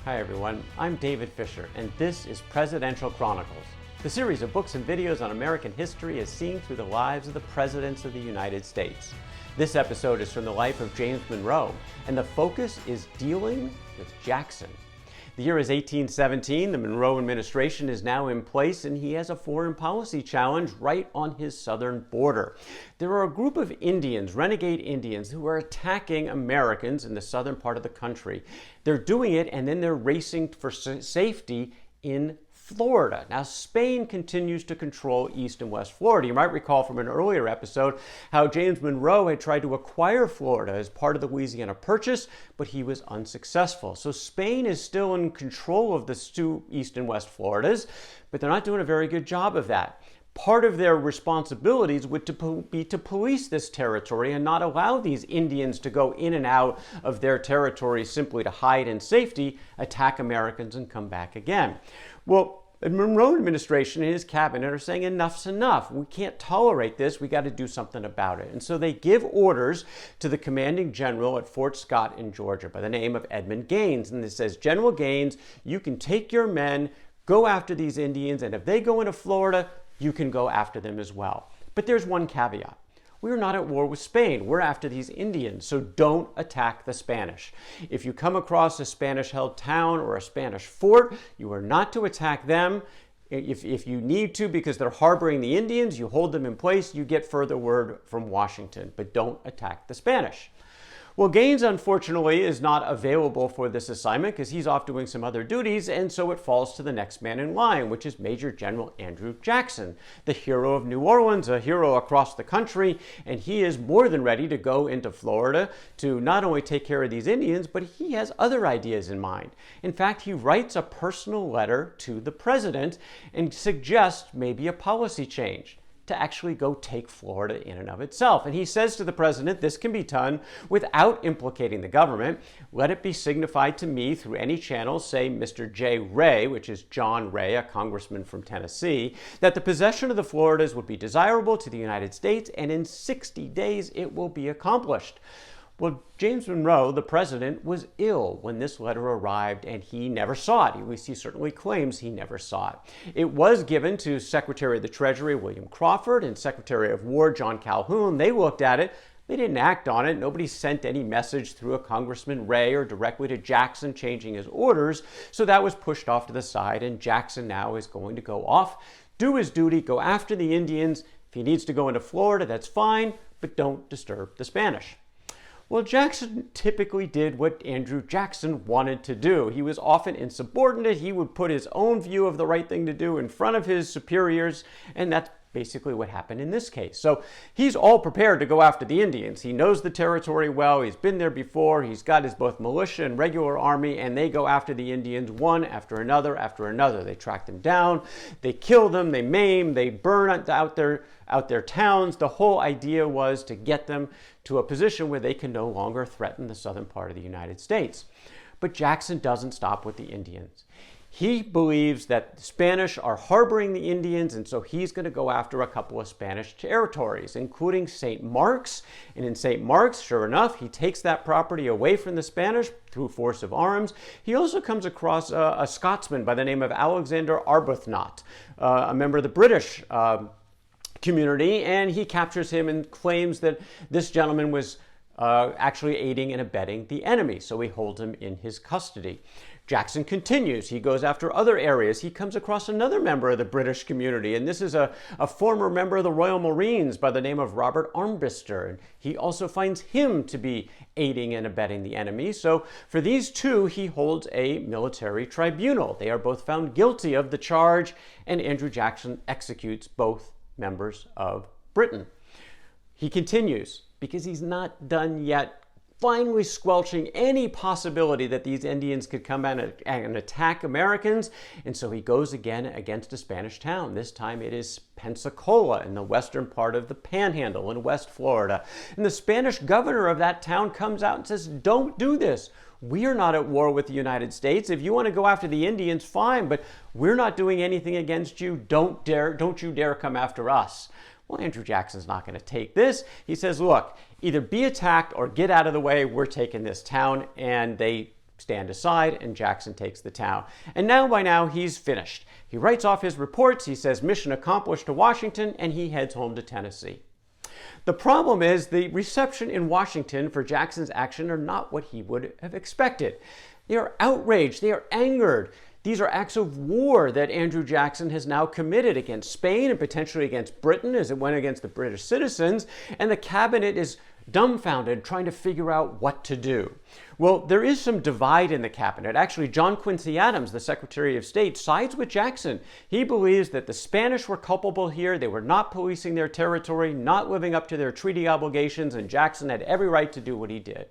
Hi everyone, I'm David Fisher, and this is Presidential Chronicles, the series of books and videos on American history as seen through the lives of the presidents of the United States. This episode is from the life of James Monroe, and the focus is dealing with Jackson. The year is 1817, the Monroe administration is now in place, and he has a foreign policy challenge right on his southern border. There are a group of Indians, renegade Indians, who are attacking Americans in the southern part of the country. They're doing it, and then they're racing for safety in Florida. Now, Spain continues to control East and West Florida. You might recall from an earlier episode how James Monroe had tried to acquire Florida as part of the Louisiana Purchase, but he was unsuccessful. So Spain is still in control of the two East and West Floridas, but they're not doing a very good job of that. Part of their responsibilities would be to police this territory and not allow these Indians to go in and out of their territory simply to hide in safety, attack Americans, and come back again. Well, the Monroe administration and his cabinet are saying enough's enough. We can't tolerate this. We got to do something about it. And so they give orders to the commanding general at Fort Scott in Georgia by the name of Edmund Gaines. And it says, General Gaines, you can take your men, go after these Indians, and if they go into Florida, you can go after them as well. But there's one caveat. We're not at war with Spain. We're after these Indians, so don't attack the Spanish. If you come across a Spanish-held town or a Spanish fort, you are not to attack them. If you need to, because they're harboring the Indians, you hold them in place, you get further word from Washington, but don't attack the Spanish. Well, Gaines, unfortunately, is not available for this assignment because he's off doing some other duties, and so it falls to the next man in line, which is Major General Andrew Jackson, the hero of New Orleans, a hero across the country, and he is more than ready to go into Florida to not only take care of these Indians, but he has other ideas in mind. In fact, he writes a personal letter to the president and suggests maybe a policy change to actually go take Florida in and of itself. And he says to the president, this can be done without implicating the government. Let it be signified to me through any channel, say Mr. J. Rhea, which is John Rhea, a congressman from Tennessee, that the possession of the Floridas would be desirable to the United States, and in 60 days it will be accomplished. Well, James Monroe, the president, was ill when this letter arrived, and he never saw it. At least he certainly claims he never saw it. It was given to Secretary of the Treasury, William Crawford, and Secretary of War, John Calhoun. They looked at it. They didn't act on it. Nobody sent any message through a Congressman Rhea or directly to Jackson changing his orders. So that was pushed off to the side, and Jackson now is going to go off, do his duty, go after the Indians. If he needs to go into Florida, that's fine, but don't disturb the Spanish. Well, Jackson typically did what Andrew Jackson wanted to do. He was often insubordinate. He would put his own view of the right thing to do in front of his superiors, and that's basically what happened in this case. So he's all prepared to go after the Indians. He knows the territory well. He's been there before. He's got his both militia and regular army, and they go after the Indians one after another after another. They track them down. They kill them. They maim. They burn out their towns. The whole idea was to get them to a position where they can no longer threaten the southern part of the United States. But Jackson doesn't stop with the Indians. He believes that the Spanish are harboring the Indians, and so he's going to go after a couple of Spanish territories, including St. Mark's. And in St. Mark's, sure enough, he takes that property away from the Spanish through force of arms. He also comes across a Scotsman by the name of Alexander Arbuthnot, a member of the British community, and he captures him and claims that this gentleman was actually aiding and abetting the enemy, so he holds him in his custody. Jackson continues. He goes after other areas. He comes across another member of the British community, and this is a former member of the Royal Marines by the name of Robert Ambrister. And he also finds him to be aiding and abetting the enemy. So for these two, he holds a military tribunal. They are both found guilty of the charge, and Andrew Jackson executes both members of Britain. He continues, because he's not done yet finally squelching any possibility that these Indians could come in and attack Americans. And so he goes again against a Spanish town. This time it is Pensacola in the western part of the Panhandle in West Florida. And the Spanish governor of that town comes out and says, don't do this. We are not at war with the United States. If you want to go after the Indians, fine, but we're not doing anything against you. Don't you dare come after us. Well, Andrew Jackson's not going to take this. He says, look, either be attacked or get out of the way. We're taking this town. And they stand aside, and Jackson takes the town. And by now, he's finished. He writes off his reports, he says mission accomplished to Washington, and he heads home to Tennessee. The problem is the reception in Washington for Jackson's action are not what he would have expected. They are outraged, they are angered. These are acts of war that Andrew Jackson has now committed against Spain and potentially against Britain as it went against the British citizens, and the cabinet is dumbfounded, trying to figure out what to do. Well, there is some divide in the cabinet. Actually, John Quincy Adams, the Secretary of State, sides with Jackson. He believes that the Spanish were culpable here. They were not policing their territory, not living up to their treaty obligations, and Jackson had every right to do what he did.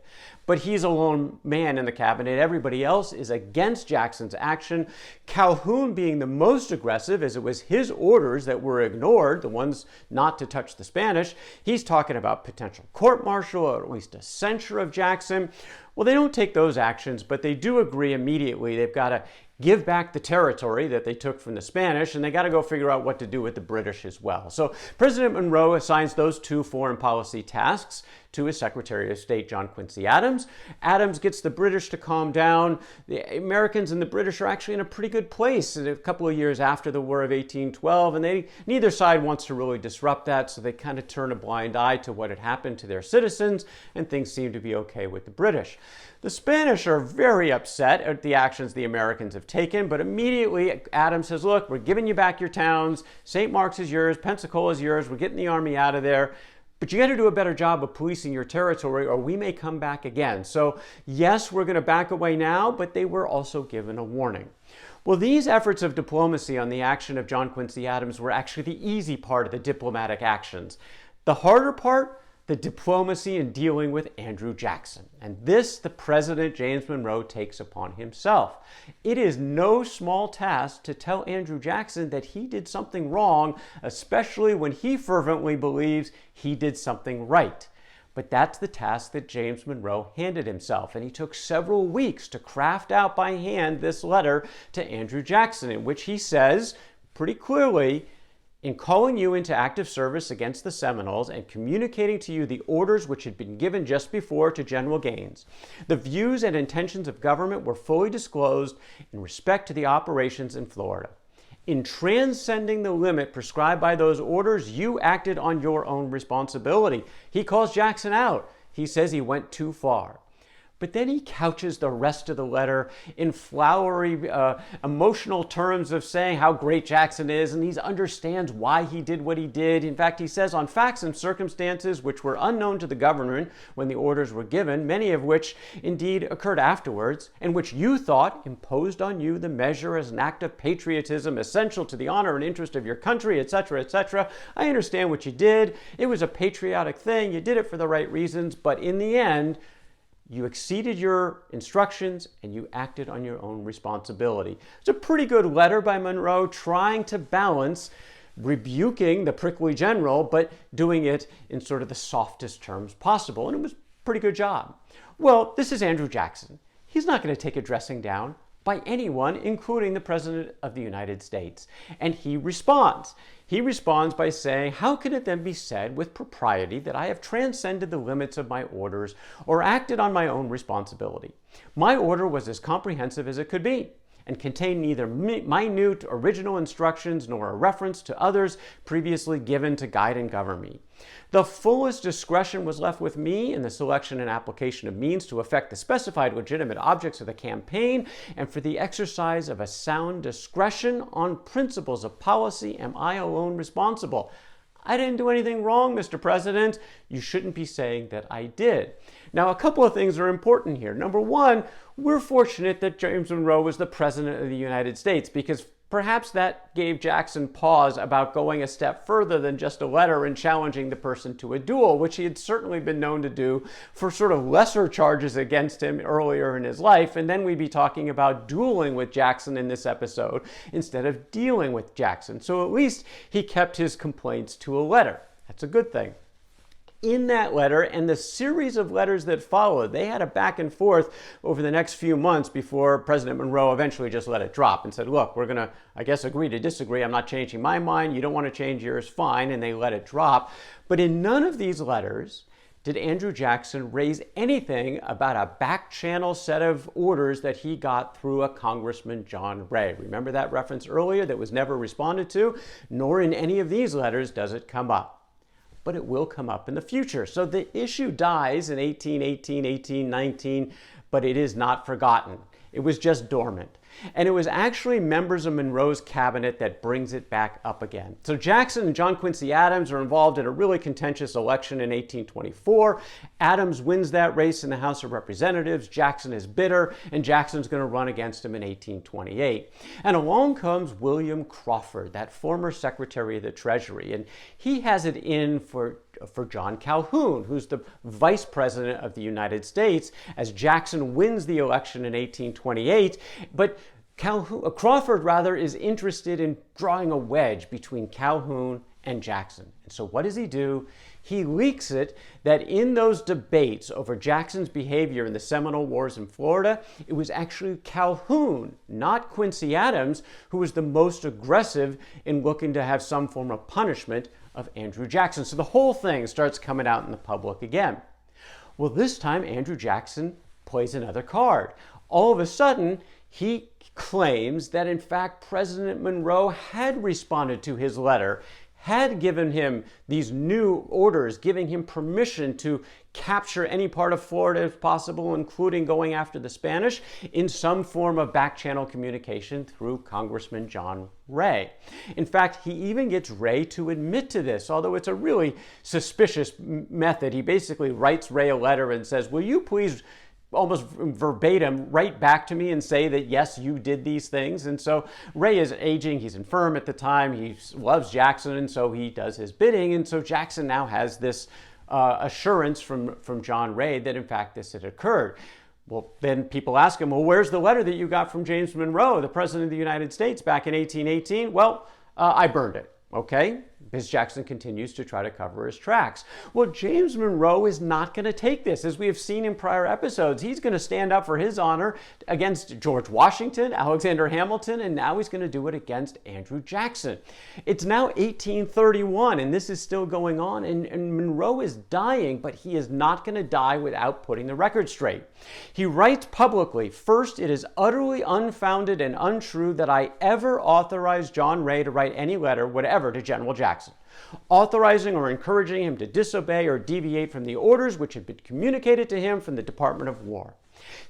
But he's a lone man in the cabinet. Everybody else is against Jackson's action. Calhoun being the most aggressive, as it was his orders that were ignored, the ones not to touch the Spanish. He's talking about potential court-martial, or at least a censure of Jackson. Well, they don't take those actions, but they do agree immediately they've got to give back the territory that they took from the Spanish, and they got to go figure out what to do with the British as well. So President Monroe assigns those two foreign policy tasks to his Secretary of State, John Quincy Adams. Adams gets the British to calm down. The Americans and the British are actually in a pretty good place a couple of years after the War of 1812, and neither side wants to really disrupt that, so they kind of turn a blind eye to what had happened to their citizens, and things seem to be okay with the British. The Spanish are very upset at the actions the Americans have taken, but immediately Adams says, look, we're giving you back your towns. St. Mark's is yours. Pensacola is yours. We're getting the army out of there. But you got to do a better job of policing your territory or we may come back again. So yes, we're going to back away now, but they were also given a warning. Well, these efforts of diplomacy on the action of John Quincy Adams were actually the easy part of the diplomatic actions. The harder part, the diplomacy in dealing with Andrew Jackson. And this, the President James Monroe takes upon himself. It is no small task to tell Andrew Jackson that he did something wrong, especially when he fervently believes he did something right. But that's the task that James Monroe handed himself, and he took several weeks to craft out by hand this letter to Andrew Jackson, in which he says pretty clearly, in calling you into active service against the Seminoles and communicating to you the orders which had been given just before to General Gaines, the views and intentions of government were fully disclosed in respect to the operations in Florida. In transcending the limit prescribed by those orders, you acted on your own responsibility. He calls Jackson out. He says he went too far. But then he couches the rest of the letter in flowery, emotional terms of saying how great Jackson is, and he understands why he did what he did. In fact, he says on facts and circumstances which were unknown to the government when the orders were given, many of which indeed occurred afterwards, and which you thought imposed on you the measure as an act of patriotism essential to the honor and interest of your country, etc., etc. I understand what you did. It was a patriotic thing. You did it for the right reasons, but in the end, you exceeded your instructions and you acted on your own responsibility. It's a pretty good letter by Monroe trying to balance rebuking the prickly general, but doing it in sort of the softest terms possible. And it was a pretty good job. Well, this is Andrew Jackson. He's not going to take a dressing down by anyone, including the President of the United States. And he responds. He responds by saying, how can it then be said with propriety that I have transcended the limits of my orders or acted on my own responsibility? My order was as comprehensive as it could be and contained neither minute original instructions nor a reference to others previously given to guide and govern me. The fullest discretion was left with me in the selection and application of means to effect the specified legitimate objects of the campaign, and for the exercise of a sound discretion on principles of policy am I alone responsible. I didn't do anything wrong, Mr. President. You shouldn't be saying that I did. Now, a couple of things are important here. Number one, we're fortunate that James Monroe was the President of the United States, because perhaps that gave Jackson pause about going a step further than just a letter and challenging the person to a duel, which he had certainly been known to do for sort of lesser charges against him earlier in his life. And then we'd be talking about dueling with Jackson in this episode instead of dealing with Jackson. So at least he kept his complaints to a letter. That's a good thing. In that letter and the series of letters that followed, they had a back and forth over the next few months before President Monroe eventually just let it drop and said, look, we're going to, I guess, agree to disagree. I'm not changing my mind. You don't want to change yours, fine. And they let it drop. But in none of these letters did Andrew Jackson raise anything about a back-channel set of orders that he got through a Congressman John Rhea. Remember that reference earlier that was never responded to? Nor in any of these letters does it come up. But it will come up in the future. So the issue dies in 1818, 1819, but it is not forgotten. It was just dormant. And it was actually members of Monroe's cabinet that brings it back up again. So Jackson and John Quincy Adams are involved in a really contentious election in 1824. Adams wins that race in the House of Representatives. Jackson is bitter, and Jackson's going to run against him in 1828. And along comes William Crawford, that former Secretary of the Treasury, and he has it in for John Calhoun, who's the Vice President of the United States, as Jackson wins the election in 1828. But Crawford is interested in drawing a wedge between Calhoun and Jackson. And so what does he do? He leaks it that in those debates over Jackson's behavior in the Seminole Wars in Florida, it was actually Calhoun, not Quincy Adams, who was the most aggressive in looking to have some form of punishment of Andrew Jackson. So the whole thing starts coming out in the public again. Well, this time Andrew Jackson plays another card. All of a sudden, he claims that in fact President Monroe had responded to his letter, had given him these new orders, giving him permission to capture any part of Florida if possible, including going after the Spanish, in some form of back-channel communication through Congressman John Rhea. In fact, he even gets Rhea to admit to this, although it's a really suspicious method. He basically writes Rhea a letter and says, "Will you please," almost verbatim, write back to me and say that, yes, you did these things. And so Rhea is aging, he's infirm at the time, he loves Jackson, and so he does his bidding. And so Jackson now has this assurance from John Rhea that in fact this had occurred. Well, then people ask him, well, where's the letter that you got from James Monroe, the President of the United States, back in 1818? Well, I burned it. Okay, because Jackson continues to try to cover his tracks. Well, James Monroe is not going to take this. As we have seen in prior episodes, he's going to stand up for his honor against George Washington, Alexander Hamilton, and now he's going to do it against Andrew Jackson. It's now 1831, and this is still going on, and Monroe is dying, but he is not going to die without putting the record straight. He writes publicly, "First, it is utterly unfounded and untrue that I ever authorized John Rhea to write any letter, whatever, to General Jackson, authorizing or encouraging him to disobey or deviate from the orders which had been communicated to him from the Department of War.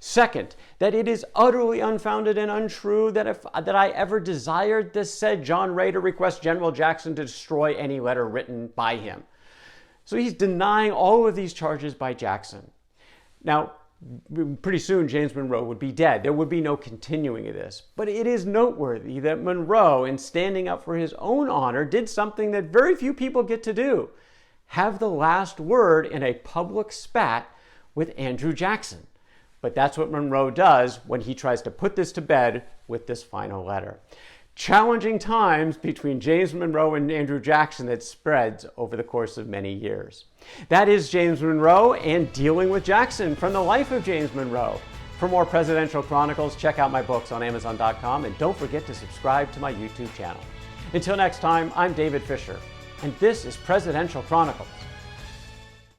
Second, that it is utterly unfounded and untrue that I ever desired the said John Rhea to request General Jackson to destroy any letter written by him." So he's denying all of these charges by Jackson. Now, pretty soon James Monroe would be dead. There would be no continuing of this. But it is noteworthy that Monroe, in standing up for his own honor, did something that very few people get to do: have the last word in a public spat with Andrew Jackson. But that's what Monroe does when he tries to put this to bed with this final letter. Challenging times between James Monroe and Andrew Jackson that spreads over the course of many years. That is James Monroe and Dealing with Jackson from the life of James Monroe. For more Presidential Chronicles, check out my books on Amazon.com, and don't forget to subscribe to my YouTube channel. Until next time, I'm David Fisher, and this is Presidential Chronicles.